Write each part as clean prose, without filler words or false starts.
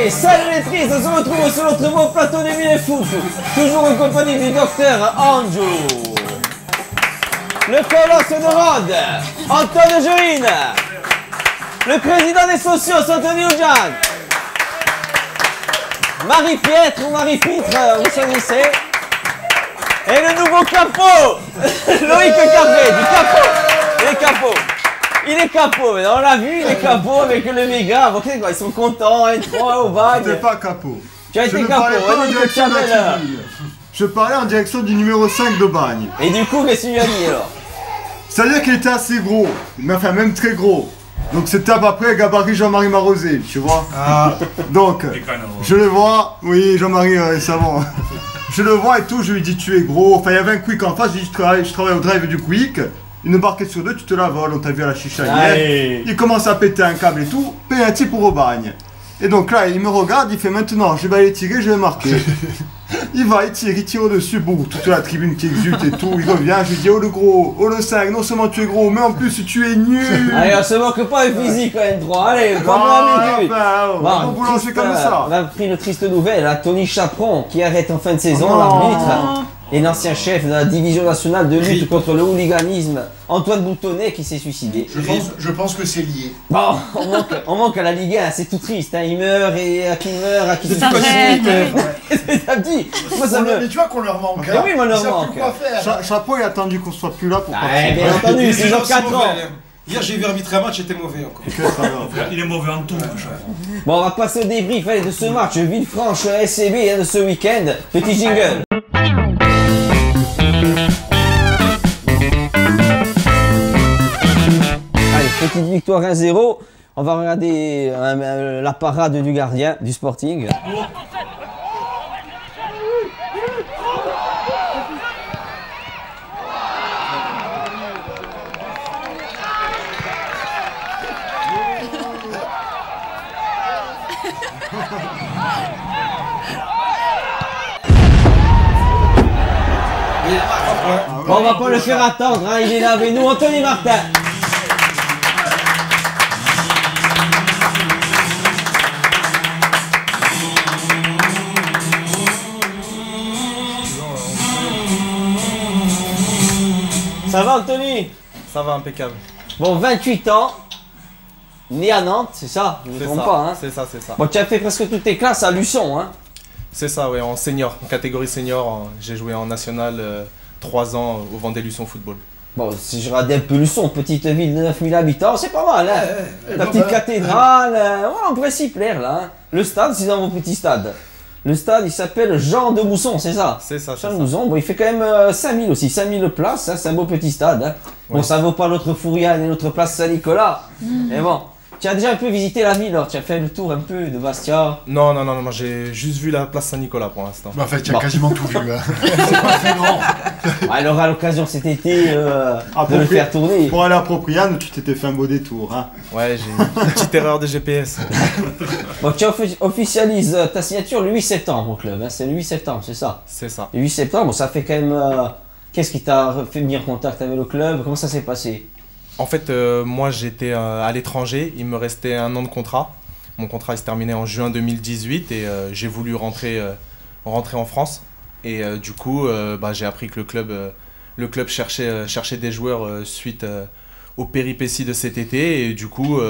Allez, salut les tristes, on se retrouve sur notre beau plateau de Mille Foot, toujours en compagnie du docteur Anjo, le colosse de Rhodes, Antoine Joline, le président des socios, Anthony Oudjan, Marie-Pietre ou Marie-Pitre, vous connaissez, et le nouveau capot, Loïc Carré, du capot, les capots. Il est capot, mais on l'a vu, il est capot avec le méga. Bon, ils sont contents, hein, 3 au bague. Tu n'es pas capot. Tu as été capot, je parlais en direction du numéro 5 de Bagne. Et du coup, qu'est-ce que tu as dit alors? C'est-à-dire qu'il était assez gros, mais enfin même très gros. Donc c'était à peu près gabarit Jean-Marie Marosé, tu vois. Ah. Donc, je le vois, oui, Jean-Marie, c'est bon. Je le vois et tout, je lui dis tu es gros. Enfin, il y avait un Quick en face, je lui dis je travaille au drive du Quick. Une barquette sur deux, tu te la voles, on t'a vu à la chicha hier. Il commence à péter un câble et tout, penalty pour Aubagne. Et donc là, il me regarde, il fait maintenant, je vais aller tirer, je vais marquer. Il va, il tire au-dessus, bon, toute la tribune qui exulte et tout, il revient, je lui dis, oh le gros, oh le 5, non seulement tu es gros, mais en plus tu es nul. Allez, on se moque pas le physique quand même, 3, allez, on vous lancer comme ça. On a pris une triste nouvelle, à Tony Chaperon, qui arrête en fin de saison, l'arbitre. Et l'ancien chef de la division nationale de lutte contre le hooliganisme, Antoine Boutonnet, qui s'est suicidé. Je pense que c'est lié. Bon, on manque à la Ligue 1, c'est tout triste, hein. Il meurt et à qui meurt, à qui se passe. Moi ça me... Mais tu vois qu'on leur manque. Oui, moi leur manque. Chapeau, il a attendu qu'on soit plus là pour partir. Bien entendu, c'est genre 4 ans. Hier j'ai vu arbitrer un match, c'était mauvais encore. Il est mauvais en tout. Bon, on va passer au débrief de ce match Villefranche-SCB de ce week-end. Petit jingle. Petite victoire 1-0. On va regarder la parade du gardien du Sporting. Bon, on va pas le faire attendre, hein. Il est là avec nous, Anthony Martin. Ça va Anthony? Ça va, impeccable. Bon, 28 ans, né à Nantes, c'est ça? Je ne me trompe pas, hein? C'est ça, c'est ça. Bon, tu as fait presque toutes tes classes à Luçon, hein? C'est ça, oui, en senior, en catégorie senior. J'ai joué en national 3 ans au Vendée Luçon Football. Bon, si je regarde un peu Luçon, petite ville de 9000 habitants, c'est pas mal, hein? La petite cathédrale, ouais, on pourrait s'y plaire, là. Hein? Le stade, c'est dans vos petits stades. Le stade, il s'appelle Jean de Mousson, c'est ça? C'est ça, Jean de Mousson, bon, il fait quand même 5000 aussi, 5000 places, hein, c'est un beau petit stade. Hein. Bon, oui. Ça vaut pas notre Fouriane et notre place Saint-Nicolas, mais bon. Tu as déjà un peu visité la ville, alors tu as fait le tour un peu de Bastia? Non, j'ai juste vu la place Saint-Nicolas pour l'instant. Bah, en fait, tu as quasiment tout vu, hein. C'est pas très grand. Elle aura l'occasion cet été de le faire tourner. Pour aller à Propriane, tu t'étais fait un beau détour, hein. Ouais, j'ai une petite erreur de GPS. Bon, tu officialises ta signature le 8 septembre au club, hein. C'est le 8 septembre, c'est ça? C'est ça. Le 8 septembre, bon, ça fait quand même... Qu'est-ce qui t'a fait venir en contact avec le club? Comment ça s'est passé? En fait, moi j'étais à l'étranger, il me restait 1 an de contrat. Mon contrat se terminait en juin 2018 et j'ai voulu rentrer en France. Et du coup, j'ai appris que le club cherchait des joueurs suite aux péripéties de cet été. Et du coup,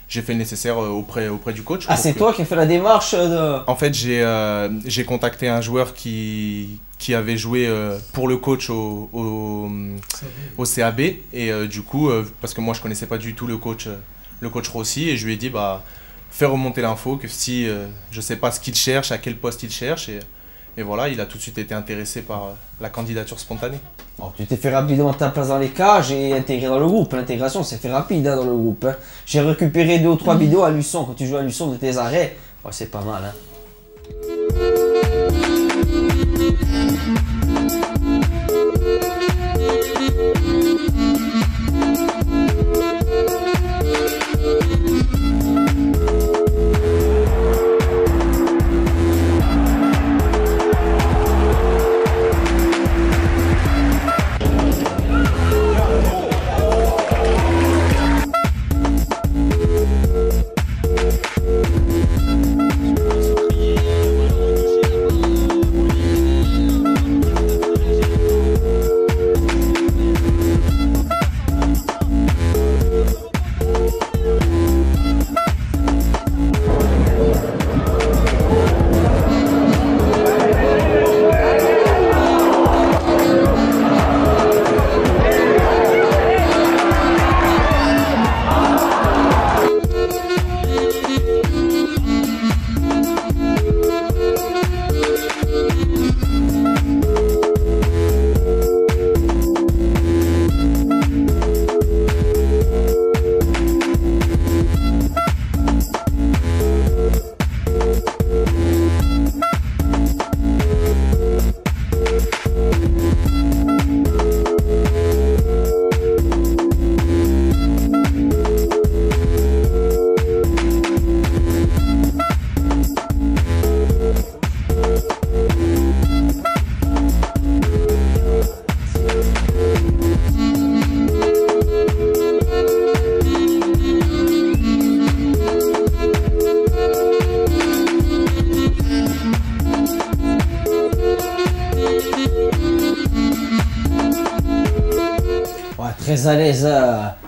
j'ai fait le nécessaire auprès du coach. Ah, c'est toi qui as fait la démarche de... En fait, j'ai contacté un joueur qui avait joué pour le coach au CAB et du coup parce que moi je connaissais pas du tout le coach Rossi et je lui ai dit fais remonter l'info que si je sais pas ce qu'il cherche, à quel poste il cherche et voilà, il a tout de suite été intéressé par la candidature spontanée. Bon, tu t'es fait rapidement ta place dans les cages et intégré dans le groupe. L'intégration s'est fait rapide hein, dans le groupe. Hein. J'ai récupéré 2 ou 3 vidéos à Luçon quand tu joues à Luçon de tes arrêts. Oh, c'est pas mal hein. très à l'aise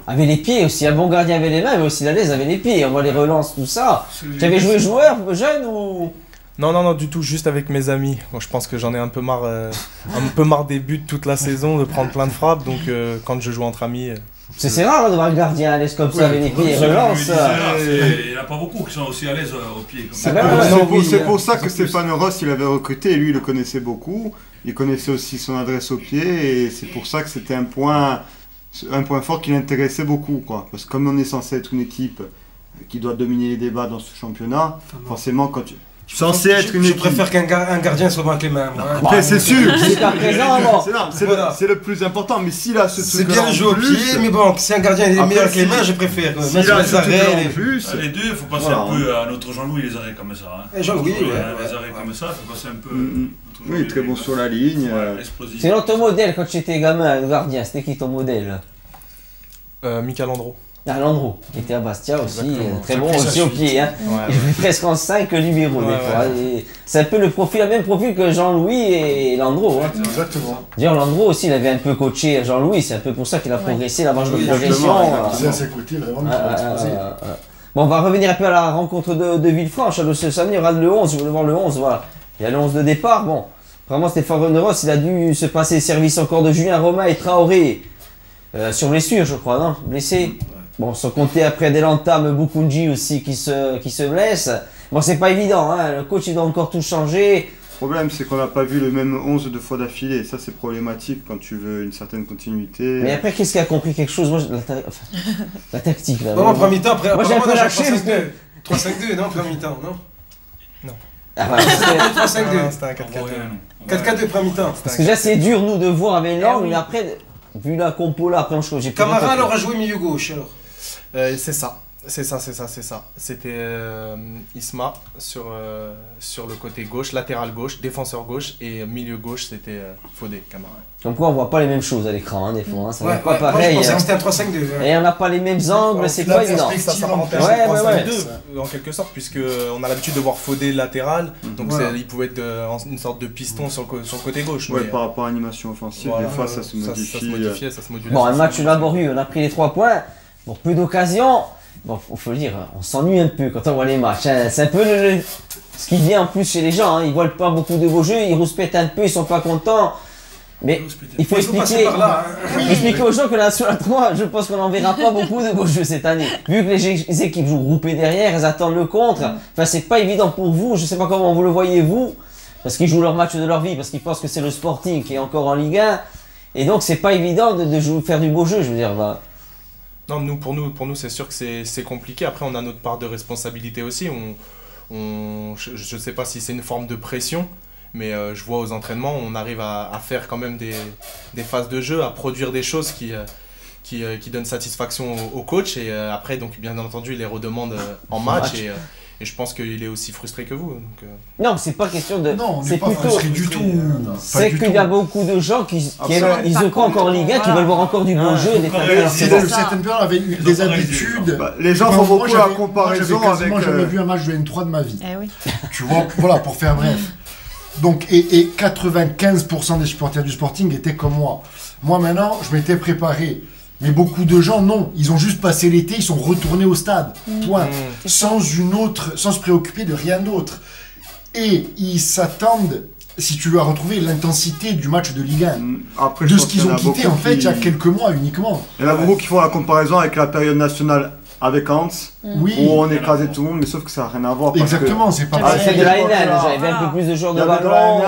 avec les pieds aussi. Un bon gardien avec les mains, mais aussi à l'aise avec les pieds. On voit les relances, tout ça. Tu avais joué joueur jeune ou? Non, du tout, juste avec mes amis. Bon, je pense que j'en ai un peu marre des buts toute la saison, de prendre plein de frappes. Donc quand je joue entre amis. C'est rare hein, de voir un gardien à l'aise comme ça avec les pieds et relance. Il n'y en a pas beaucoup qui sont aussi à l'aise aux pieds. C'est pour ça que Stéphane Ross, il avait recruté, et lui, il le connaissait beaucoup. Il connaissait aussi son adresse au pied, et c'est pour ça que c'était un point fort qui l'intéressait beaucoup, quoi. Parce que comme on est censé être une équipe qui doit dominer les débats dans ce championnat, forcément, quand tu... Censé être une équipe. Je préfère qu'un gardien soit bon avec les mains. Après, c'est sûr. Jusqu'à présent, c'est le plus important. Mais s'il a ce truc. C'est bien joué au pied, mais bon, si un gardien est meilleur avec les mains, je préfère. S'il a ce truc en plus. Les deux, il faut passer un peu à notre Jean-Louis, les arrêts comme ça. Jean-Louis, les arrêts comme ça, il faut passer un peu. Oui, très bon sur la ligne. Sinon, ton modèle quand tu étais gamin, gardien, c'était qui ton modèle? Michael Landreau. Ah, Landreau, qui était à Bastia aussi, très bon Ça aussi au pied. Hein. Ouais, Il fait presque en 5 numéros des fois. C'est un peu le même profil que Jean-Louis et Landreau. Hein. Exactement. D'ailleurs, Landreau aussi, il avait un peu coaché Jean-Louis, c'est un peu pour ça qu'il a progressé, la marge de progression. C'est à ses côtés, vraiment. Bon, on va revenir un peu à la rencontre de Villefranche. Le samedi, il y aura le 11, je voulais voir le 11, voilà. Il y a le 11 de départ. Bon, vraiment, Stéphane Ross, il a dû se passer service encore de Julien Romain et Traoré. Sur blessure, je crois, non? Blessé. Bon, sans compter après dès l'entame, Bukunji aussi qui se blesse. Bon, c'est pas évident, hein. Le coach il doit encore tout changer. Le problème, c'est qu'on n'a pas vu le même 11 2 fois d'affilée. Ça, c'est problématique quand tu veux une certaine continuité. Mais après, qu'est-ce qui a compris quelque chose? Moi, la tactique, là. Non, en premier mi-temps, après. Moi, j'ai un peu lâché. 3-5-2, non, premier mi-temps, non? Ah, voilà, 3-5-2. C'était un 4-4-2. 4-4-2, premier mi-temps. parce que là, c'est dur, nous, de voir avec l'angle, mais après, vu la compo là, après, j'ai plus Camara, alors, a joué milieu gauche, alors? C'est ça. C'était Isma sur le côté gauche, latéral gauche, défenseur gauche et milieu gauche, c'était Fodé, Camara. Comme quoi, on voit pas les mêmes choses à l'écran, hein, des fois. Hein, ça va pas Moi, pareil. je pensais que c'était un 3-5-2. Et on n'a pas les mêmes angles, c'est pas évident. Ça s'apparente à Ouais, un ouais. 3-5-2 en quelque sorte, puisque on a l'habitude de voir Fodé latéral, donc il pouvait être une sorte de piston sur le côté gauche. Ouais, mais, par rapport à l'animation offensive, des fois ça se modifie. Ça se modulait. Bon, un match laborieux, on a pris les 3 points. Bon, peu d'occasions. Bon, faut le dire, on s'ennuie un peu quand on voit les matchs. Hein. C'est un peu ce qui vient en plus chez les gens. Hein. Ils voient pas beaucoup de beaux jeux, ils rouspètent un peu, ils sont pas contents. Mais il faut expliquer aux gens que la National 3, je pense qu'on n'en verra pas beaucoup de beaux jeux cette année. Vu que les équipes jouent groupées derrière, elles attendent le contre. Enfin, c'est pas évident pour vous. Je sais pas comment vous le voyez vous, parce qu'ils jouent leur match de leur vie, parce qu'ils pensent que c'est le Sporting qui est encore en Ligue 1. Et donc, c'est pas évident de faire du beau jeu, je veux dire. Bah. Non, pour nous, c'est sûr que c'est compliqué. Après, on a notre part de responsabilité aussi. Je ne sais pas si c'est une forme de pression, mais je vois aux entraînements, on arrive à faire quand même des phases de jeu, à produire des choses qui donnent satisfaction au coach. Et après, donc, bien entendu, il les redemande en match. Et je pense qu'il est aussi frustré que vous. Donc, Non, c'est pas question de. Non, on c'est n'est pas plutôt. frustré du tout. C'est qu'il y a beaucoup de gens qui ils croient encore en Ligue 1, qui veulent voir encore du beau jeu, des Certaines personnes avaient des habitudes. Les gens font beaucoup la comparaison moi, avec. Moi, j'avais vu un match de N3 de ma vie. Eh oui. Tu vois, voilà, pour faire bref. Donc, et 95% des supporters du Sporting étaient comme moi. Moi, maintenant, je m'étais préparé. Mais beaucoup de gens, non. Ils ont juste passé l'été, ils sont retournés au stade. Point. Sans se préoccuper de rien d'autre. Et ils s'attendent, si tu veux, à retrouver l'intensité du match de Ligue 1. Après, de ce qu'ils ont quitté, en fait, il y a quelques mois uniquement. Il y en a beaucoup qui font la comparaison avec la période nationale avec Hans, Oui. où on écrasait tout le monde, mais sauf que ça n'a rien à voir. Exactement, c'est pas C'est de la N1, j'avais un peu plus de joueurs de ballon.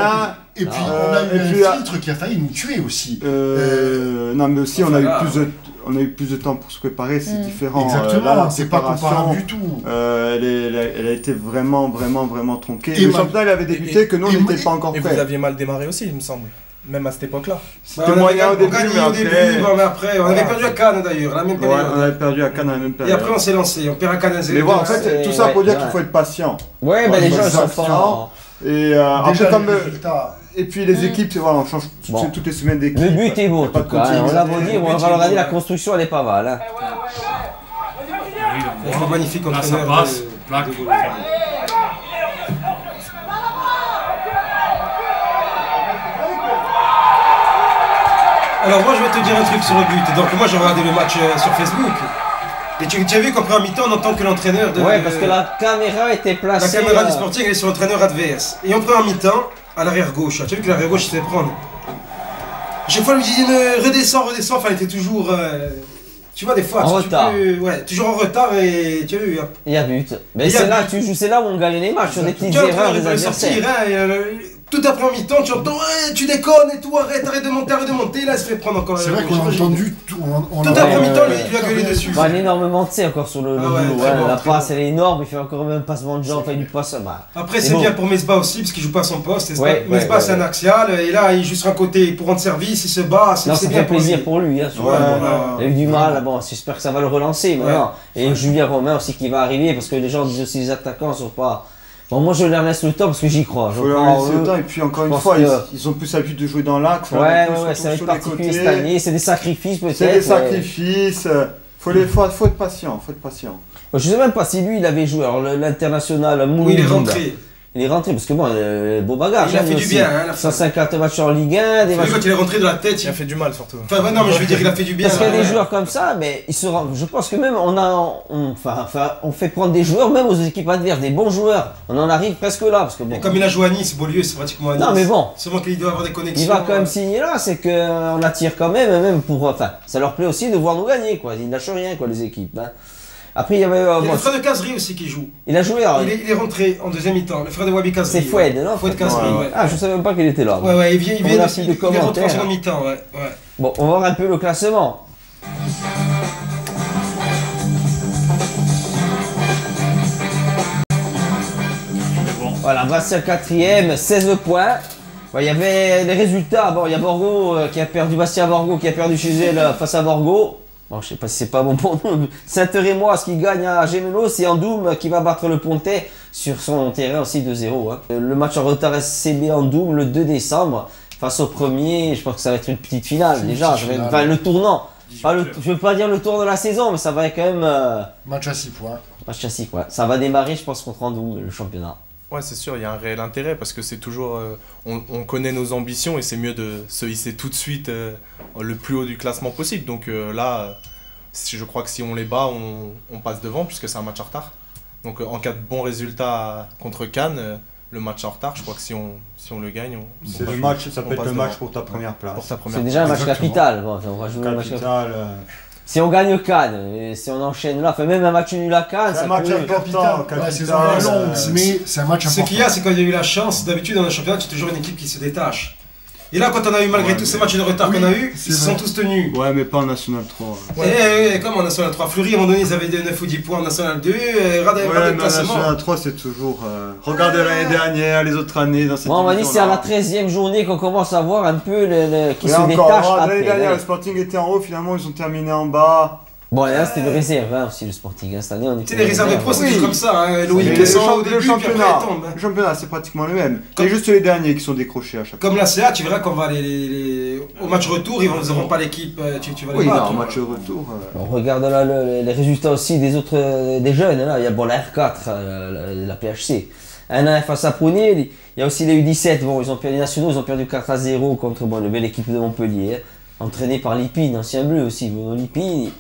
Et puis, on a eu un filtre qui a failli nous tuer aussi. Non, mais aussi, on a eu plus de temps pour se préparer, c'est différent. Exactement, la c'est pas comparable du tout. Elle a été vraiment tronquée. Le championnat, il avait débuté que nous, on n'était pas encore et prêts. vous aviez mal démarré aussi, il me semble. Même à cette époque-là. C'était moyen au début, mais après, on avait perdu à Cannes d'ailleurs, la même Ouais, période. on avait perdu à Cannes à la même Et période. après, on s'est lancé, on perd à Cannes à 0. Mais voilà, en fait, tout ça pour dire qu'il faut être patient. Ouais, bah les gens ils sont forts. Et après, comme. résultats. Et puis les équipes, voilà, on change toutes les semaines d'équipe. Le but est beau en Pas tout de cas, hein. On l'a beau continuité. dire, on va regarder la construction, elle est pas mal. Hein. On est magnifique Là, ça entraîneur. passe. Plaque. Alors moi je vais te dire un truc sur le but. Donc moi j'ai regardé le match sur Facebook. Et tu as vu qu'en première mi-temps on entend que l'entraîneur de... Ouais, parce que la caméra était placée... La caméra du Sporting elle est sur l'entraîneur adverse. Et en première mi-temps, à l'arrière gauche, tu as vu que l'arrière gauche il se fait prendre. Chaque fois, il me disait redescends, enfin, il était toujours. Tu vois, des fois. En retard. Ouais, toujours en retard et tu as vu. Il y a but. Mais c'est là où on gagne les matchs, sur des petites erreurs des adversaires. Tout après en mi-temps, tu entends, ouais, tu déconnes et tout, arrête de monter, là, il se fait prendre encore. C'est vrai qu'on a entendu tout. Tout après mi-temps, lui a gueulé dessus. Bah, énormément de encore sur le boulot. La passe, elle est énorme, il fait encore même passement de jambes, il fait du passe. Après, c'est bien pour Mesbah aussi, parce qu'il joue pas à son poste. Mesbah, c'est un axial, et là, il joue sur un côté pour rendre service, il se bat. Non, ça fait plaisir pour lui. Il a eu du mal, bon, j'espère que ça va le relancer maintenant. Et Julien Romain aussi qui va arriver, parce que les gens disent aussi les attaquants sont pas. Bon, moi je leur laisse le temps parce que j'y crois. Il faut leur laisser le temps et puis encore une fois, ils ont plus l'habitude de jouer dans l'axe. Ouais, ça va être particulier cette année. C'est des sacrifices peut-être. C'est des sacrifices. Faut être patient. Je sais même pas si lui il avait joué. Alors l'international Mouloud. Oui, il est rentré. Il est rentré parce que bon, beau bagage. Il a fait du bien. 150 matchs en Ligue 1. Quand il est rentré de la tête, il a fait du mal surtout. Enfin, non, mais je veux dire, il a fait du bien. Parce qu'il y a des joueurs comme ça, mais je pense que même on fait prendre des joueurs, même aux équipes adverses, des bons joueurs. On en arrive presque là. Parce que bon. Et comme il a joué à Nice, Beaulieu, c'est pratiquement à Nice. Non, mais bon. C'est bon qu'il doit avoir des connexions. Il va quand même signer là, c'est qu'on attire quand même pour. Enfin, ça leur plaît aussi de voir nous gagner, quoi. Ils ne lâchent rien, quoi, les équipes. Après, il y avait. Il y a le frère de Kazri aussi qui joue. Il a joué. Alors, il est rentré en deuxième mi-temps, le frère de Wabi Kazri. C'est Foued, non? Foued Kazri, ouais. Ah, je savais même pas qu'il était là. Ouais, il vient aussi. Il est rentré en seconde mi-temps, ouais. Bon, on va voir un peu le classement. Voilà, Bastia 4ème, 16 points. Il y avait les résultats. Bon, il y a Borgo qui a perdu, Bastia Borgo qui a perdu chez elle face à Borgo. Bon, je sais pas si c'est pas bon pour nous. Saint-Rémoise qui gagne à Gémenos et Andoum qui va battre le Pontet sur son terrain aussi 2-0. Le match en retard SCB Andoum le 2 décembre face au premier. Je pense que ça va être une petite finale déjà. Enfin, le tournant. Je veux pas dire le tour de la saison, mais ça va être quand même. Match à 6 points. Match à 6 points. Ça va démarrer, je pense, contre Andoum, le championnat. Ouais, c'est sûr, il y a un réel intérêt parce que c'est toujours. On connaît nos ambitions et c'est mieux de se hisser tout de suite le plus haut du classement possible. Donc là, je crois que si on les bat, on passe devant puisque c'est un match en retard. Donc en cas de bon résultat contre Cannes, le match en retard, je crois que si on le gagne, c'est le match, ça peut être le match pour ta première place. C'est déjà un match capital. Bon, on va jouer un match capital. Si on gagne Cannes, si on enchaîne là, même un match nul à Cannes, c'est un match important. Mais c'est un match important. Ce qu'il y a, c'est quand il y a eu la chance, d'habitude dans un championnat, tu as toujours une équipe qui se détache. Et là, quand on a eu malgré tous ces matchs de retard qu'on a eu, ils se sont tous tenus. Ouais, mais pas en National 3. Comme en National 3. Fleury, à un moment donné, ils avaient 9 ou 10 points en National 2. Ouais, mais en National 3, c'est toujours. Regardez l'année dernière, les autres années dans cette on va dire c'est à la 13e journée qu'on commence à voir un peu qui se détache. L'année dernière, le Sporting était en haut, finalement, ils ont terminé en bas. Bon, là, c'était le réserve aussi, le Sporting. Cette année, on était. Les réserves de pro, c'est toujours comme ça. Loïc descend au début, puis après il tombe. Le championnat, c'est pratiquement le même. C'est juste les derniers qui sont décrochés à chaque fois. Comme la CA, tu verras qu'on va au match retour, ils n'auront pas l'équipe. Tu vas les battre. Oui, au match retour. On regarde là les résultats aussi des jeunes. Là, il y a la R4, la PHC. Un face à Prouné, il y a aussi les U17. Bon, ils ont perdu les nationaux, ils ont perdu 4-0 contre la belle équipe de Montpellier. Entraînée par Lipine, ancien bleu aussi. Lipine.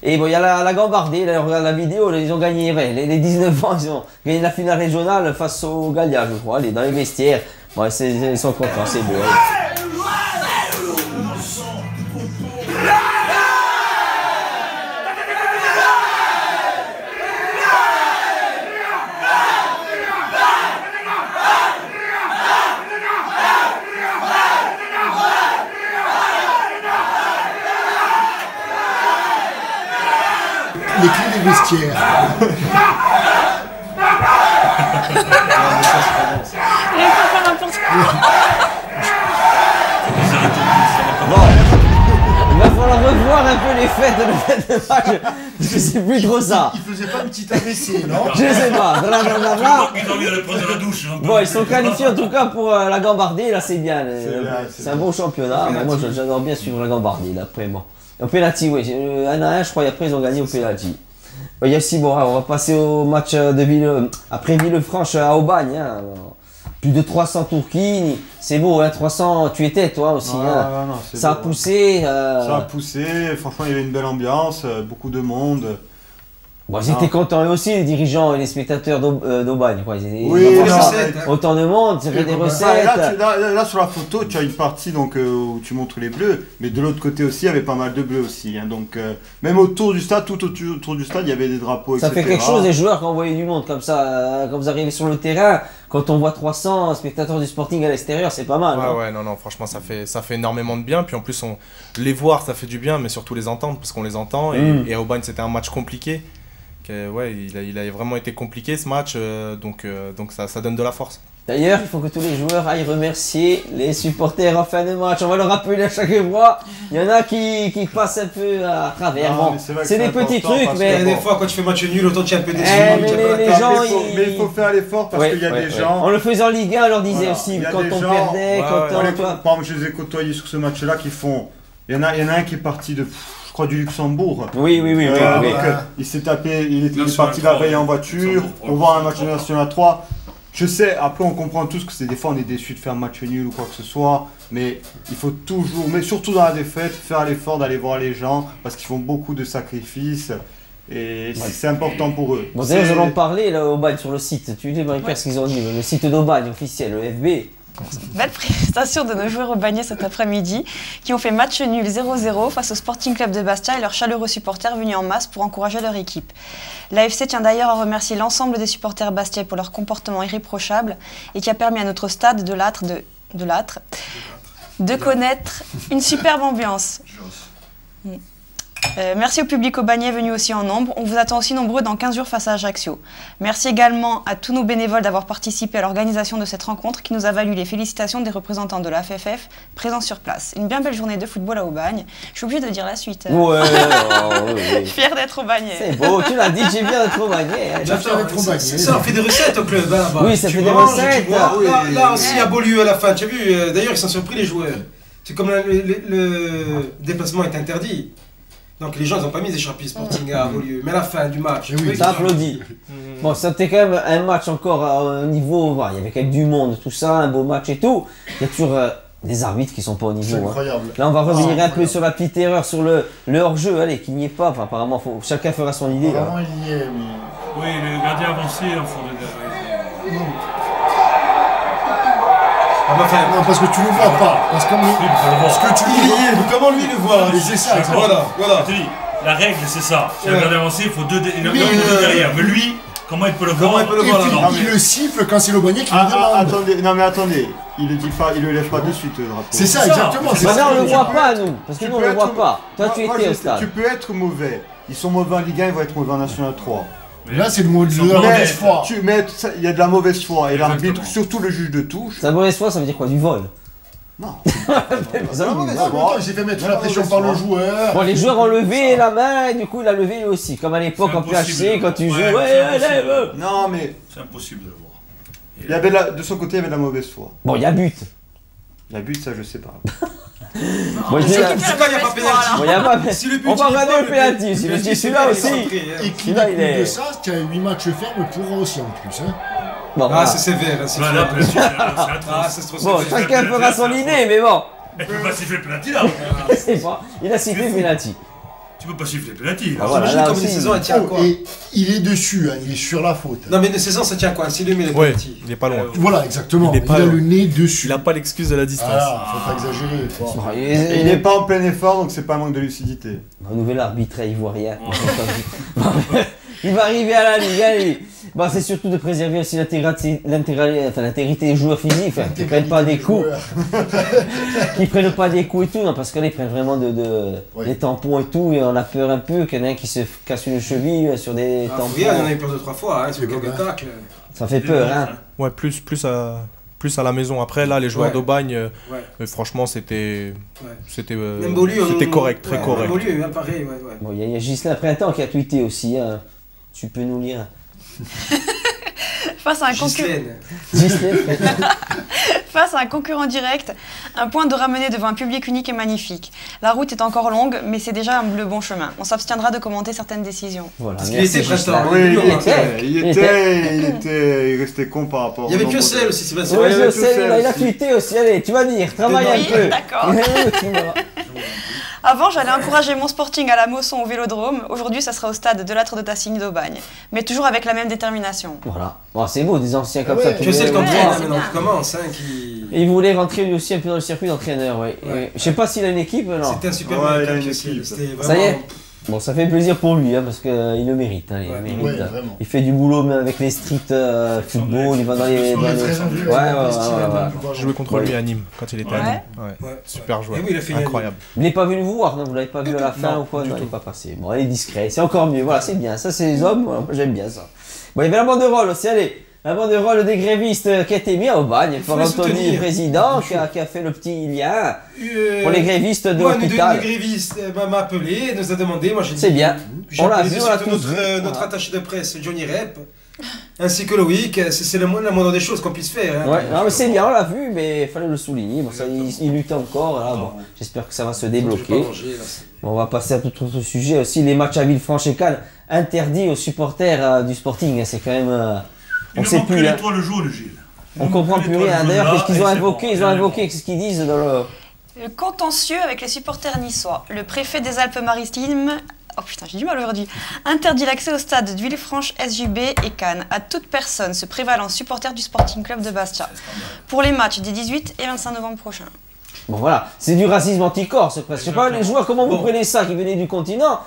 Et bon, il y a la Gambardée, là, on regarde la vidéo, ils ont gagné, les 19 ans, ils ont gagné la finale régionale face au Gallia, je crois, dans les vestiaires. Bon, ils sont contents, c'est beau. Les clés des vestiaires. Il va falloir revoir un peu les fêtes de match, parce que c'est plus trop ça. Il faisait pas une petite AVC, non? Je sais pas. Ils ont envie d'aller prendre la douche. Bon, ils sont qualifiés en tout cas pour la Gambardée, là c'est bien. C'est un bon championnat. Moi j'adore bien suivre la Gambardée, là, après moi. Au penalty, oui. 1-1, je crois, et après ils ont gagné au penalty. Il y a aussi, bon, on va passer au match de après Villefranche à Aubagne. Plus de 300 Turquie, c'est beau, hein, 300, tu étais toi aussi. Hein. Non, ça a poussé. Ça a poussé, franchement il y avait une belle ambiance, beaucoup de monde. Bon, ils étaient contents eux aussi, les dirigeants et les spectateurs d'Aubagne. Oui, autant de monde, il y avait des recettes. Là, sur la photo, tu as une partie donc, où tu montres les bleus, mais de l'autre côté aussi, il y avait pas mal de bleus aussi. Hein, donc, même autour du stade, tout autour du stade, il y avait des drapeaux, ça etc. fait quelque chose, les joueurs, quand vous voyez du monde comme ça, quand vous arrivez sur le terrain, quand on voit 300 spectateurs du Sporting à l'extérieur, c'est pas mal. Ouais, non, franchement, ça fait énormément de bien. Puis en plus, les voir, ça fait du bien, mais surtout les entendre, parce qu'on les entend. Et à Aubagne, c'était un match compliqué. Ouais, il a vraiment été compliqué ce match, donc ça donne de la force. D'ailleurs, il faut que tous les joueurs aillent remercier les supporters en fin de match. On va le rappeler à chaque fois. Il y en a qui passent un peu à travers. Bon, c'est des petits trucs, mais des fois, quand tu fais match nul, autant tu es un peu déçu. Mais il faut faire l'effort parce qu'il y a des gens. On le faisait en Ligue 1, on leur disait aussi quand on perdait, Par exemple, je les ai côtoyés sur ce match-là qui font. Il y en a un qui est parti de. Je crois du Luxembourg. Oui. Il s'est tapé, il est parti la veille en voiture, on voit un match de National 3. Je sais, après on comprend tous que c'est des fois on est déçu de faire un match nul ou quoi que ce soit, mais il faut toujours, mais surtout dans la défaite, faire l'effort d'aller voir les gens parce qu'ils font beaucoup de sacrifices et c'est important pour eux. Bon, d'ailleurs, nous allons parler là, Aubagne sur le site. Tu dis, Marie-Pierre, ce qu'ils ont dit, le site d'Aubagne officiel, le FB. Belle prestation de nos joueurs aubagnais cet après-midi qui ont fait match nul 0-0 face au Sporting Club de Bastia et leurs chaleureux supporters venus en masse pour encourager leur équipe. L'AFC tient d'ailleurs à remercier l'ensemble des supporters bastiais pour leur comportement irréprochable et qui a permis à notre stade de connaître une superbe ambiance. Merci au public aubagnais venu aussi en nombre. On vous attend aussi nombreux dans 15 jours face à Ajaccio. Merci également à tous nos bénévoles d'avoir participé à l'organisation de cette rencontre qui nous a valu les félicitations des représentants de la FFF présents sur place. Une bien belle journée de football à Aubagne. Je suis obligée de dire la suite. Ouais, Fier d'être aubagnais. C'est beau, tu l'as dit, j'ai bien d'être aubagnais. Ça fait des recettes au club. Hein, oui, ça fait des recettes. Là aussi, il y a beau lieu à la fin. Tu as vu, d'ailleurs, ils sont surpris les joueurs. C'est comme le déplacement est interdit. Donc les gens ils n'ont pas mis des chapitres Sporting à Beaulieu, mais à la fin du match, ça applaudit. Bon, c'était quand même un match encore au niveau, il y avait quand même du monde, tout ça, un beau match et tout. Il y a toujours des arbitres qui sont pas au niveau. C'est incroyable. Là on va revenir un peu sur la petite erreur, sur le hors-jeu, allez, qu'il n'y ait pas, enfin apparemment chacun fera son idée. Apparemment il y est, mais... Oui, le gardien avancé en fond de Non. Non, parce que tu ne le vois pas. Parce que ce que tu y est, comment lui le voit? C'est ça, voilà. Je te dis, la règle c'est ça. Si le gardien avancé, il faut deux derrière. Mais lui, comment il peut le voir? Il le siffle quand c'est l'Aubagnais qui le demande. Attendez, il le dit pas, il le lève pas de suite le drapeau. C'est ça, exactement. Maintenant on le voit pas nous, parce que nous on le voit pas. Toi tu étais au stade. Tu peux être mauvais. Ils sont mauvais en Ligue 1, ils vont être mauvais en National 3. Mais là, c'est le mot de la mauvaise foi. Il y a de la mauvaise foi et l'arbitre, surtout le juge de touche. La mauvaise foi, ça veut dire quoi? Du vol? Non. Il s'est fait mettre la pression par le joueur. Bon, les joueurs ont levé la main et du coup, il a levé lui aussi. Comme à l'époque en PHC, quand tu joues. Non, mais. C'est impossible de le voir. Il y avait de son côté, il y avait de la mauvaise foi. Bon, il y a but. Il y a but, ça, je sais pas. Bon, il n'y a pas pénalty. On va regarder le pénalty. Si celui-là aussi. Et qui découle de ça, qui a 8 matchs fermes pourra aussi en plus. Bon, c'est sévère. Bon, chacun fera son idée, mais bon. Il peut pas siffler le pénalty là. Il a sifflé le pénalty. Tu peux pas siffler le pénalty. Imagine comme une saison, elle tient quoi? Et il est dessus, il est sur la faute. Non, mais une saison, ça tient quoi? S'il lui met le pénalty. Il est pas loin. Voilà, exactement. Il a le nez dessus. Il a pas l'excuse de la distance. Ah, faut pas exagérer. Et il n'est pas en plein effort, donc c'est pas un manque de lucidité. Un nouvel arbitre ivoirien. Il va arriver à la Ligue, allez. Bon, c'est surtout de préserver aussi l'intégrité des joueurs physiques, qui prennent pas des coups. Qui prennent pas des coups et tout, non, parce que là, ils prennent vraiment des tampons et tout, et on a peur un peu qu'il y en a un qui se casse une cheville sur des tampons. Il y en a eu peur 2-3 fois, sur quelques tacles. Ça fait peur, hein. Ouais, plus à la maison. Après, là, les joueurs d'Aubagne, franchement, c'était correct, très correct. Pareil, Bon, il y a Ghislain Printemps qui a tweeté aussi, hein. Tu peux nous lire. Face à un Face à un concurrent direct, un point de ramener devant un public unique et magnifique. La route est encore longue, mais c'est déjà le bon chemin. On s'abstiendra de commenter certaines décisions. Voilà. Parce qu'il était Preston. Oui, il restait con par rapport. Il y avait que celle aussi, Sébastien. Oui, je sais, il a tweeté aussi. Allez, tu vas dire, travaille un Oui, peu. d'accord. Avant, j'allais encourager mon Sporting à la Mosson au Vélodrome. Aujourd'hui, ça sera au stade de l'Âtre de Tassigny d'Aubagne. Mais toujours avec la même détermination. Voilà. Bon, c'est beau, des anciens comme ça. Je sais le qu'entraîne c'est maintenant, bien. qui commence. Qui... Et il voulait rentrer lui aussi un peu dans le circuit d'entraîneur, oui. Ouais. Je sais pas s'il a une équipe, non. C'était un super Ouais, mec, il a hein, une Piocel. équipe. C'était Ça y est. vraiment... Bon, ça fait plaisir pour lui, parce qu'il le mérite. Hein, il Ouais, mérite. ouais, vraiment. Il fait du boulot même avec les street football, il va dans les... Il est très intelligent, Ouais, ouais. J'ai joué contre lui à Nîmes quand il était à Ouais. Nîmes. Ouais. Ouais. Super joueur. Et oui, il a fait une Incroyable. Vous l'avez pas venu vous voir, non? Vous l'avez pas vu à la fin ou quoi? Non, il est pas passé. Bon, il est discret, c'est encore mieux. Voilà, c'est bien. Ça, c'est les hommes. Voilà, moi, j'aime bien ça. Bon, il y avait la banderole aussi, allez. La banderole des grévistes qui a été mise au bagne. Faut Par les Anthony, soutenir. président, qui a fait le petit lien pour les grévistes de Moi, l'hôpital. le gréviste m'a appelé, nous a demandé. Moi, j'ai dit. C'est bien. J'ai On l'a appelé vu, de on l'a suite tous vu. notre Voilà. attaché de presse, Johnny Rep, ainsi que Loïc. C'est la moindre des choses qu'on puisse faire. Hein. Ouais, non, mais c'est bien, on l'a vu, mais il fallait le souligner. Bon, ça, il lutte encore. Là, bon, j'espère que ça va se Je vais débloquer. pas manger, là, c'est- Bon, on va passer à tout autre sujet aussi. Les matchs à Villefranche et Cannes interdits aux supporters du Sporting. Hein, c'est quand même. On ne sait plus. Hein. l'étoile jaune, Gilles. On comprend plus rien. D'ailleurs, qu'est-ce qu'ils ont invoqué? Ils ont invoqué, qu'est-ce qu'ils disent dans le. Le contentieux avec les supporters niçois. Le préfet des Alpes-Maritimes, oh putain, j'ai du mal aujourd'hui, interdit l'accès au stade de Villefranche, SJB et Cannes à toute personne se prévalant supporter du Sporting Club de Bastia pour les matchs des 18 et 25 novembre prochains. Bon, voilà. C'est du racisme anti-corse, presque. Je sais pas, les joueurs, comment vous Bon. prenez ça qui venaient du continent?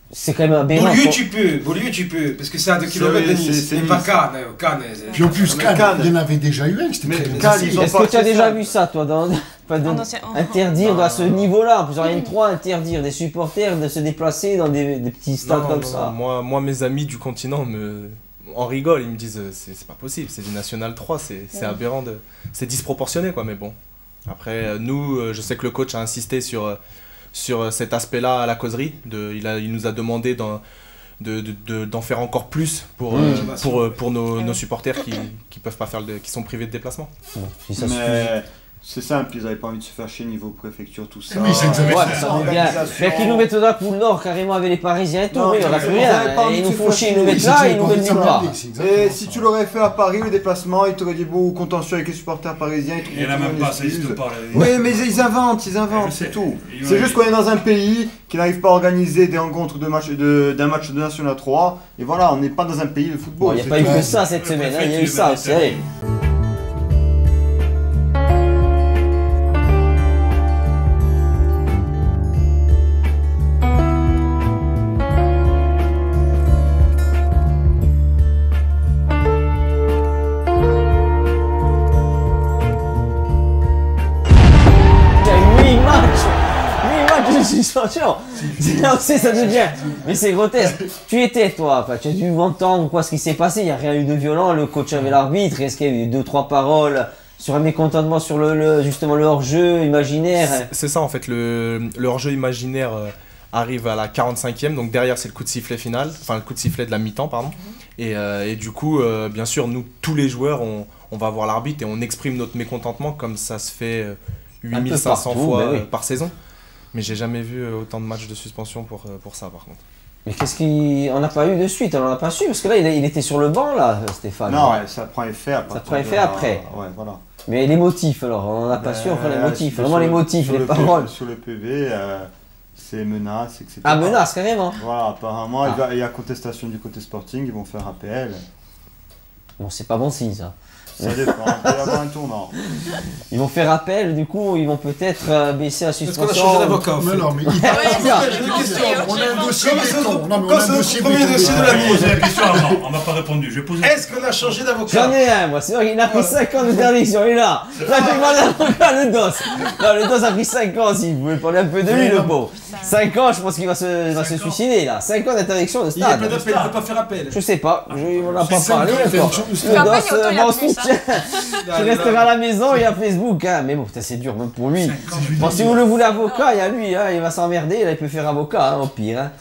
C'est quand même aberrant. Beaulieu, tu peux, parce que c'est à 2 km de Nice. c'est Mais pas Nice. Cannes. Puis en plus, Mais Cannes, Cannes. il y en avait déjà eu un, c'était Mais très bien. Cannes, passé. ils ont Est-ce pas que tu as fait déjà ça. vu ça, toi, pas de- Ah non, c'est- interdire à ce niveau-là, en plus en N3, interdire des supporters de se déplacer dans des petits stades Non, comme non, ça. non. Moi, mes amis du continent en rigolent. Ils me disent c'est pas possible, c'est du National 3, c'est aberrant, c'est disproportionné quoi. Mais bon. Après, nous, je sais que le coach a insisté sur cet aspect-là à la causerie. Il nous a demandé d'en faire encore plus pour nos supporters qui peuvent pas faire qui sont privés de déplacement. Bon, si ça suffit. Mais c'est simple, ils n'avaient pas envie de se faire chier niveau préfecture, tout ça. Oui, c'est exactement Ouais, ça. mais ça va bien. Mais qu'ils nous mettent dans le nord carrément avec les Parisiens et tout, Non, oui, on a mais plus vous rien. avez pas envie Ils de nous se font faire chier, ils chier. nous mettent là, ils nous mettent nulle part. Et si tu l'aurais fait à Paris, le déplacement, ils t'auraient dit bon, contentieux avec les supporters parisiens, ils Il y en a trouvaient même une pas, ça excuse. n'existe pas. Oui, mais ils inventent, Je c'est sais. tout. Et C'est ouais. juste qu'on est dans un pays qui n'arrive pas à organiser des rencontres d'un match de National 3. Et voilà, on n'est pas dans un pays de Bon, football. il n'y a c'est pas eu tout. que ça cette semaine, hein, il y a eu ça aussi. Allez. Il y a 8 matchs de suspension. C'est là aussi ça devient. Mais c'est grotesque. Tu étais toi, enfin, tu as dû entendre quoi ce qui s'est passé. Il n'y a rien eu de violent. Le coach avait l'arbitre. Est-ce qu'il y a eu 2-3 paroles sur un mécontentement sur justement le hors-jeu imaginaire? C'est ça en fait, le hors-jeu imaginaire arrive à la 45e, donc derrière c'est le coup de sifflet final, enfin le coup de sifflet de la mi-temps, pardon. Et du coup, bien sûr, nous, tous les joueurs, on va voir l'arbitre et on exprime notre mécontentement comme ça se fait 8500 partout, fois bah oui. par saison. Mais j'ai jamais vu autant de matchs de suspension pour ça par contre. Mais on n'a pas eu de suite, on n'en a pas su parce que là il était sur le banc là, Stéphane. Non, ouais, ça prend effet après. Ça prend effet après. Ouais, voilà. Mais les motifs alors, on n'en a pas su, enfin les motifs, sur vraiment le- les motifs, sur les le paroles. Sur le PV, c'est menace, etc. Ah menace carrément. Voilà, apparemment, Ah. il y a contestation du côté Sporting, ils vont faire appel. Bon c'est pas bon signe ça. Ça dépend, il peut y avoir un tournant. Ils vont faire appel, du coup ils vont peut-être baisser la Est-ce qu'on a suspension. changé d'avocat en Mais fait non, mais Ouais, c'est ça. J'ai une question. on a un dossier Comme c'est béton. notre- Non, mais on comme a c'est un notre dossier premier béton. dossier de Je la vais vie. poser la question, on m'a pas répondu. Je vais poser. Est-ce qu'on a changé d'avocat? J'en ai un moi, c'est vrai qu'il a pris 5 ans d'interdiction, il est là. Là j'ai demandé à l'avocat le dos. Non le dos a pris 5 ans s'il pouvait parler un peu de lui le beau. 5 ans je pense qu'il va se suicider là. 5 ans d'interdiction de Il n'y a stade. pas d'appel, il ne peut pas faire appel. Je sais pas, on n'a pas C'est parlé cinq ans encore. d'interdiction de Le stade. Campagne, dos, autant il a bon plus, soutien. Tu resteras à la maison et à Facebook, hein. Mais bon, putain, c'est dur même pour lui. Bon, si vous le voulez avocat, il y a lui, hein. Il va s'emmerder, là, il peut faire avocat, hein, au pire. Hein.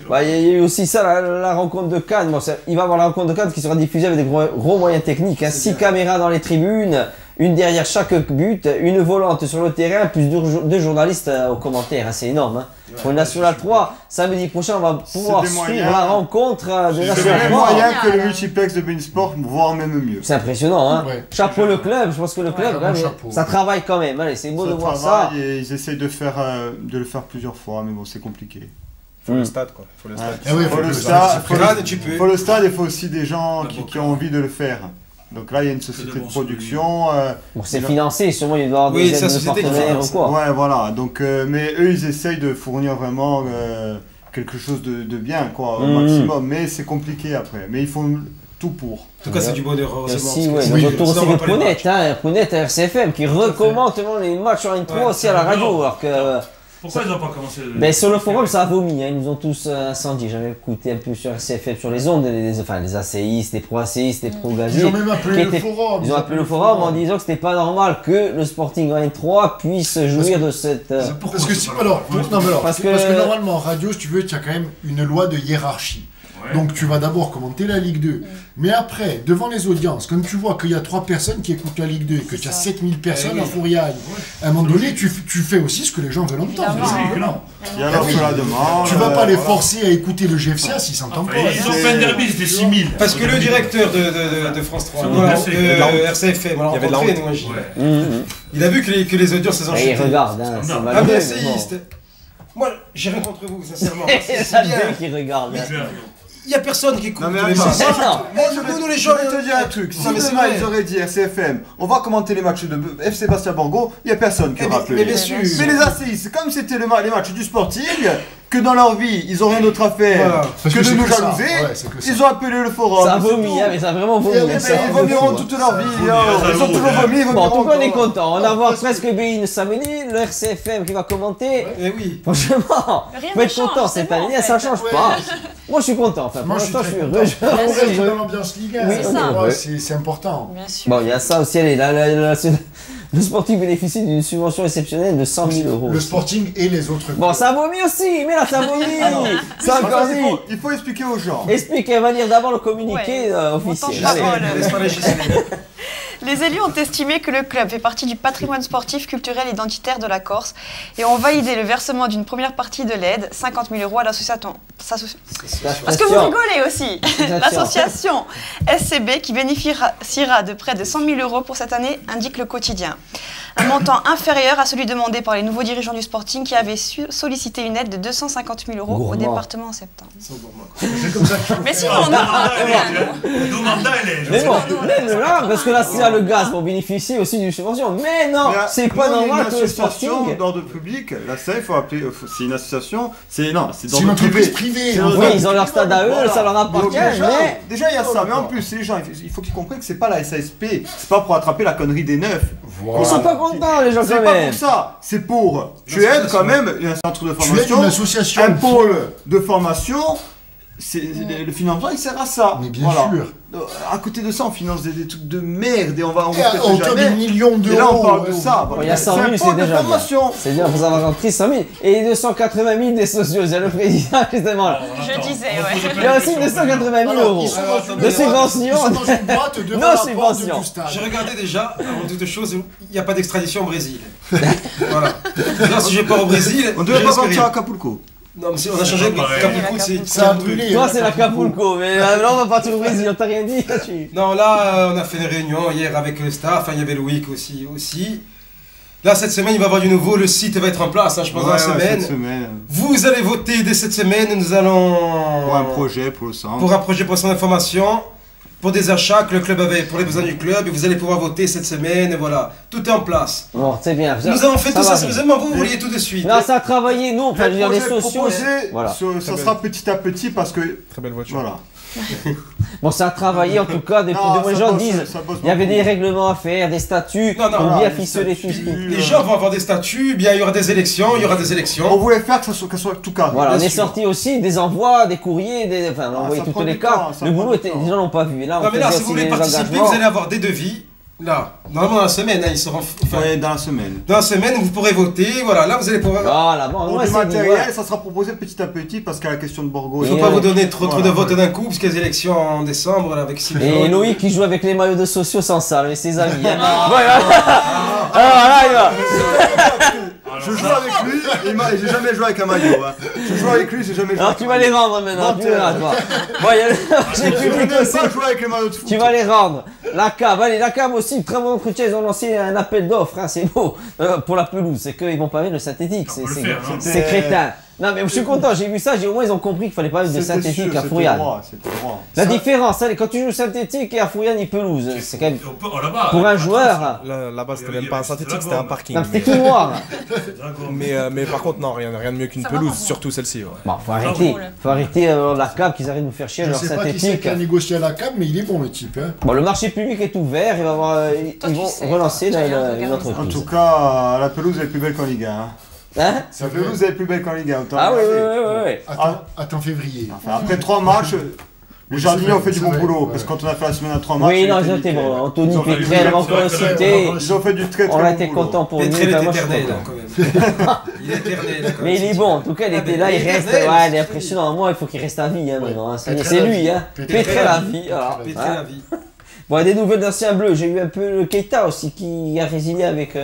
Bah, il y a eu aussi ça, la rencontre de Cannes. Bon, il va avoir la rencontre de Cannes qui sera diffusée avec des gros moyens techniques. Hein. 6 caméras dans les tribunes, une derrière chaque but, une volante sur le terrain, plus deux journalistes aux commentaires. Hein, c'est énorme. Hein. Pour une National 3, samedi prochain, on va pouvoir suivre la rencontre de National 3. moyen que le multiplex de Beansport, voire même mieux. C'est impressionnant. Hein. Ouais. Chapeau le club, je pense que le club, quand même, ça travaille quand même. Allez, c'est beau de voir ça. Et ils essayent de le faire plusieurs fois, mais bon, c'est compliqué. Faut le stade quoi. Faut le stade. Faut le stade et il faut aussi des gens qui ont envie de le faire. Donc là, il y a une société de production. Bon, c'est financé, sûrement il doit y avoir des aides de partenaires ou quoi. Ouais, voilà. Donc, mais eux, ils essayent de fournir vraiment quelque chose de bien, quoi, au maximum. Mais c'est compliqué après. Mais ils font tout pour. En tout cas, c'est du bonheur. Merci, ouais. Le retour aussi de Pounet, RCFM, qui recommande les matchs sur Intro aussi à la radio. Alors que. Pourquoi ils n'ont pas commencé Ben sur le forum ça a vomi, hein. Ils nous ont tous incendiés. J'avais écouté un peu sur RCFM, sur les ondes, les ACistes, les pro-ACistes, les pro-gaziers. Ils ont même appelé le forum. Ils ont appelé le forum en disant que c'était pas normal que le Sporting en N3 puisse jouir de cette... Parce que normalement en radio, si tu veux, tu as quand même une loi de hiérarchie. Donc tu vas d'abord commenter la Ligue 2. Mais après, devant les audiences, quand tu vois qu'il y a 3 personnes qui écoutent la Ligue 2 et que tu as 7000 personnes à Fouriagne, à un moment donné, tu fais aussi ce que les gens veulent entendre. Il y a l'offre et la demande. Tu vas pas les forcer à écouter le GFCA s'ils s'entendent pas. Ils ont fait un derby, c'était 6000. Parce que le directeur de France 3, RCFM, on l'a rencontré, il a vu que les audiences se sont chutées. Il regarde, hein, c'est Ah ben c'est... Moi, j'ai rien contre vous, sincèrement. C'est bien qui regarde. Il n'y a personne qui écoute. Non mais les attends, nous les gens. Je vais te dire un truc. Si demain ils auraient dit RCFM, on va commenter les matchs de FC Bastia Borgo, il n'y a personne qui aura appelé. Mais bien sûr. Mais les ACI, c'est comme c'était les matchs du Sporting, que dans leur vie, ils ont rien d'autre à faire que de nous jalouser. Ils ont appelé le forum. Ça vomit, mais ça a vraiment vomi. Ils vomiront toute leur vie. Ils ont toujours vomi. Bon, en tout cas, on est content. On a voir presque BIN samedi, le RCFM qui va commenter. Eh oui. Franchement, faut être content cette année, ça change pas. Moi, je suis content. Moi, je suis heureux. Je dans l'ambiance Ligue 1. C'est important. Bien sûr. Bon, il y a ça aussi. Le Sporting bénéficie d'une subvention exceptionnelle de 100 000 euros. Le Sporting et les autres. Bon, ça vomit aussi, mais là, ça vomit. Ça encore dit. Il faut expliquer aux gens. Expliquez, on va lire d'abord le communiqué officiel. Les élus ont estimé que le club fait partie du patrimoine sportif, culturel et identitaire de la Corse et ont validé le versement d'une première partie de l'aide, 50 000 euros à l'association. Parce que vous rigolez aussi. L'association SCB qui bénéficiera de près de 100 000 euros pour cette année, indique le quotidien. Un montant inférieur à celui demandé par les nouveaux dirigeants du Sporting qui avaient sollicité une aide de 250 000 euros au département en septembre. Mais sinon, on a... Mais bon, même là, parce que là, c'est le gaz pour bénéficier aussi d'une subvention. Mais non, c'est pas normal que le Sporting... C'est une association d'ordre public, la SAE, il faut appeler... C'est une association, c'est une entreprise privée. Oui, ils ont leur stade à eux, ça leur appartient, mais... Déjà, il y a ça, mais en plus, les gens, il faut qu'ils comprennent que c'est pas la SASP, c'est pas pour attraper la connerie des neufs. Ils sont pas contents, les gens, quand même. C'est pas pour ça, c'est pour... Tu aides quand même un centre de formation, tu aides une association, un pôle de formation... Le financement il sert à ça. Mais bien sûr. À côté de ça, on finance des trucs de merde et on va autour des millions d'euros. Et là, on parle de ça. Il y a 100 000, c'est déjà bien. C'est bien, il faut avoir pris 100 000. Et 280 000 des sociaux. Il y a le président justement là. Je disais, ouais. Il y a aussi 280 000 euros de subventions. Nos subventions. J'ai regardé déjà, avant toute chose, il n'y a pas d'extradition au Brésil. Voilà. Si je pars au Brésil, on devrait pas partir à Acapulco. Non, mais on a changé de Acapulco, ça a brûlé. Toi, c'est l'Acapulco, mais là, on va partir au Brésil, on t'a rien dit. Non, là, on a fait une réunion hier avec le staff, il y avait Loïc aussi. Là, cette semaine, il va y avoir du nouveau, le site va être en place, je pense, dans la semaine. Vous allez voter dès cette semaine, nous allons... Pour un projet pour le centre. Pour un projet pour son information. Pour des achats que le club avait pour les besoins du club et vous allez pouvoir voter cette semaine et voilà, tout est en place. Bon, c'est bien. Nous avons fait tout ça sérieusement, vous vouliez tout de suite. Non, ça a travaillé, nous, on peut dire les sociaux. Voilà. Ça sera petit à petit parce que... Très belle voiture. Voilà. Bon, ça a travaillé en tout cas, depuis les gens disent il y avait des règlements à faire, des statuts, pour bien ficeler tout. Les gens vont avoir des statuts, bien il y aura des élections, On voulait faire que ça soit tout cadre. Voilà, on est sorti aussi des envois, des courriers, enfin on a envoyé toutes les cartes. Le boulot était, les gens l'ont pas vu. Non mais là, si vous voulez participer, vous allez avoir des devis Là, normalement dans la semaine, hein, ils seront. Ouais, dans la semaine. Dans la semaine, vous pourrez voter. Voilà, là vous allez pouvoir. Voilà, bon, Pour moi, le c'est dit, matériel, ouais. ça sera proposé petit à petit parce qu'à la question de Borgo. Il ne faut pas vous donner trop de votes d'un coup, parce qu'il y a les élections en décembre là, avec Simon. Et Loïc qui joue avec les maillots de sociaux sans salle, avec ses amis. Hein. Voilà. Alors là, il va. Je joue avec lui et j'ai jamais joué avec un maillot. Hein. Je joue avec lui, j'ai jamais joué. Alors tu vas les rendre maintenant, tu verras toi. Bon, il y a le public aussi. Pas jouer avec les maillots de foot. Tu vas les rendre. La cave, allez, la cave aussi, très bon entretien. Ils ont lancé un appel d'offres, hein, c'est beau. Pour la pelouse, c'est qu'ils vont pas mettre le synthétique. C'est crétin. Non, mais je suis content, j'ai vu ça, au moins ils ont compris qu'il fallait pas mettre de synthétique à Fourian. La différence, quand tu joues synthétique et à Fourian, il pelouse. C'est quand même. Pour un joueur. Là-bas, c'était même pas un synthétique, c'était un parking. Non, c'était tout noir. Mais par contre, non, rien de mieux qu'une pelouse, surtout celle-ci. Ouais. Bon, faut arrêter la cave qu'ils arrêtent de nous faire chier Je leur sais pas qui c'est synthétique. qui a négocié à la cave, mais il est bon le type. Hein. Bon, le marché public est ouvert, ils vont relancer une entreprise. En tout cas, la pelouse est plus belle qu'en Ligue 1. Hein. Hein? La pelouse est plus belle qu'en Ligue 1. Ah oui. Attends février. Enfin, après 3 matchs, les jardiniers ont fait du bon boulot. Parce que quand on a fait la semaine à 3 matchs. Oui, non, ils ont été bons. Anthony Pétrel, encore cité. Ils ont fait du très On a été content pour lui. Pétrel est éternel quand même. Il est éternel. Mais il est bon, en tout cas, il était là, il reste. Ouais, il est impressionnant. Moi, il faut qu'il reste à vie maintenant. C'est lui, hein. Pétrel à vie. Pétrel à vie. Bon, il y a des nouvelles d'anciens bleus. J'ai eu un peu le Keita aussi qui a résilié avec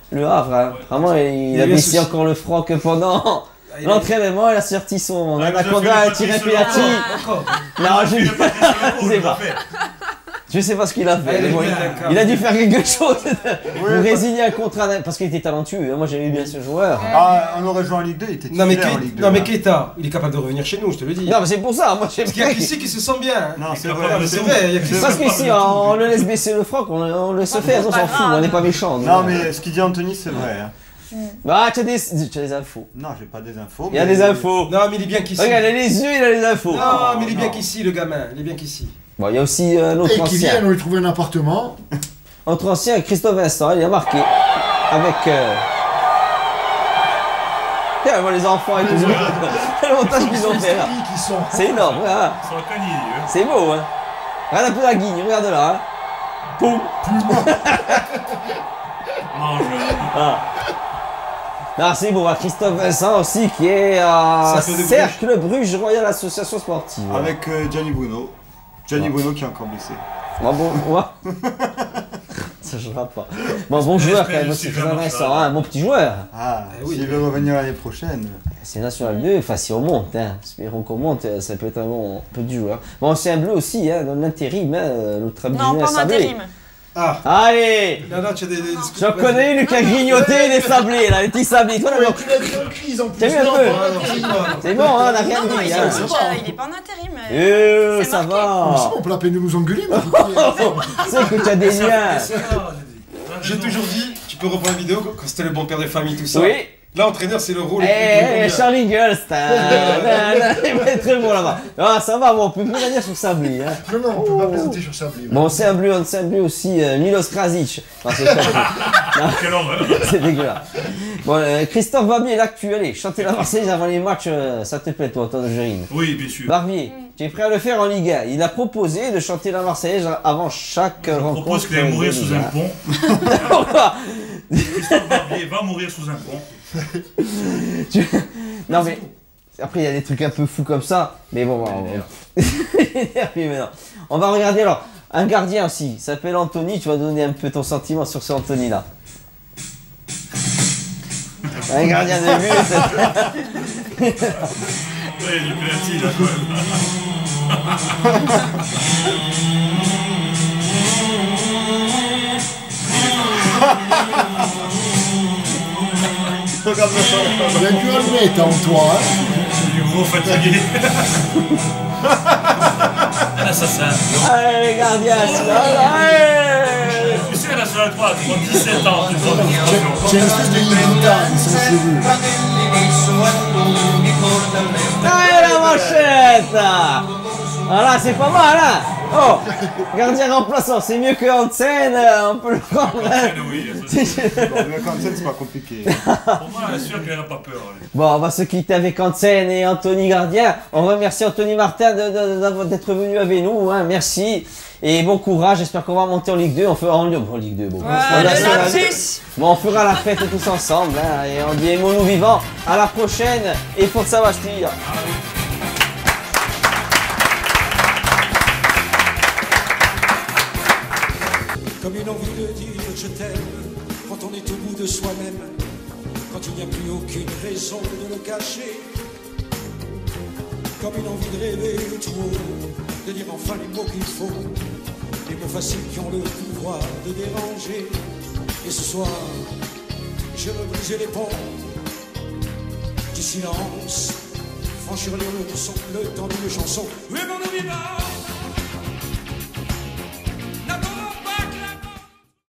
le Havre. Hein. Vraiment, il a baissé encore le franc que pendant l'entraînement. Il a sorti son anaconda à tirer penalty. Non, je sais pas. Je sais pas ce qu'il a fait. Il a dû faire quelque chose pour résigner un contrat parce qu'il était talentueux. Moi, j'aimais bien ce joueur. Ah, on aurait joué en Ligue 2, il était titulaire en Ligue 2. Non, mais Keita, il est capable de revenir chez nous, je te le dis. Non, mais c'est pour ça. Moi, j'aime Parce qu'il y a ici qui se sent bien. Non, c'est vrai. C'est vrai. Parce qu'ici, on le laisse baisser le franc, on le se fait, on s'en fout, on n'est pas méchants. Non, mais ce qu'il dit Anthony, c'est vrai. Bah, tu as des infos. Non, j'ai pas des infos. Il y a des infos. Non, mais il est bien qu'ici. Regarde, les yeux, il a les infos. Non, mais il est bien qu'ici, le gamin. Il est bien qu'ici. Bon, il y a aussi un autre Et qui vient ancien. nous lui trouver un appartement. Autre ancien, Christophe Vincent, il a marqué. Avec. Tiens, moi, les enfants et tout. Le montage qu'ils ont fait là. C'est énorme, hein. C'est beau, hein. Regarde un peu la guigne, regarde là. Hein. Poum. Non, c'est bon, Christophe Vincent aussi qui est à Cercle Bruges Royal Association Sportive. Avec Gianni Bruno. Gianni Bruno qui est encore blessé. Bon, ça je rate pas. Bon joueur quand même aussi, Christophe Vincent, un bon petit joueur. Ah, s'il veut revenir l'année prochaine. C'est National 2, enfin si on monte, hein. Espérons qu'on monte, ça peut être un bon petit joueur. Bon, c'est un bleu aussi, hein, dans l'intérim, hein, notre ami Non, pas en intérim. Ah. Allez. Là, tu as des j'en connais une qui a grignoté des sablés, là, les petits sablés. Toi, là, t'as vu un peu? C'est bon, hein, on a rien dit. Hein. Il est pas en intérim. Ça va. On peut la peine de nous engueuler, mais. C'est que tu as des liens. J'ai toujours dit, tu peux reprendre la vidéo quand c'était le bon père de famille, tout ça. Oui. Là, entraîneur, c'est le rôle. Charlie Girls, il va être très bon là-bas. Ah, ça va, bon, on peut plus rien dire sur Sabli. Hein. Non, on peut pas plaisanter sur Sabli. Bon, c'est un bleu aussi, Milos Krasic. Enfin, c'est dégueulasse. Bon, Christophe Barbier, l'actu, allez, chanter la Marseillaise avant les matchs, ça te plaît, toi, Tangerine? Oui, bien sûr. Barbier, tu es prêt à le faire en Ligue 1. Il a proposé de chanter la Marseillaise avant chaque rencontre. Je propose qu'il aille mourir sous un pont. Christophe Barbier va mourir sous un pont. Non mais après il y a des trucs un peu fous comme ça, mais bon, on va regarder alors un gardien aussi, il s'appelle Anthony, tu vas donner un peu ton sentiment sur ce Anthony là. Un gardien de but. Ouais, du penalty là quand même. Il y a du Almette en toi, hein. Du gros fatigué. Un assassin. Allez les gardiens, allez. Tu sais, la sur la 3, tu prends 17 ans. C'est une espèce de Yvita, ils sont cheveux. Allez la manchette. Voilà, c'est pas mal, hein. Oh, gardien remplaçant, c'est mieux que Hansen, on peut le prendre. Oui, avec Hansen, c'est pas compliqué. Pour moi, je suis sûr qu'elle n'a pas peur. Bon, on va se quitter avec Hansen et Anthony Gardien. On remercie Anthony Martin d'être venu avec nous, hein. Merci. Et bon courage, j'espère qu'on va monter en Ligue 2. On fera en Ligue 2. Bon, on fera la fête tous ensemble, hein. Et on dit aimons-nous vivants. À la prochaine et Forza Bastia. Comme une envie de dire je t'aime quand on est au bout de soi-même, quand il n'y a plus aucune raison de le cacher. Comme une envie de rêver tout haut, de dire enfin les mots qu'il faut, les mots faciles qui ont le pouvoir de déranger. Et ce soir, je veux briser les ponts du silence, franchir les leçons, le temps d'une chanson. Oui, mon ami,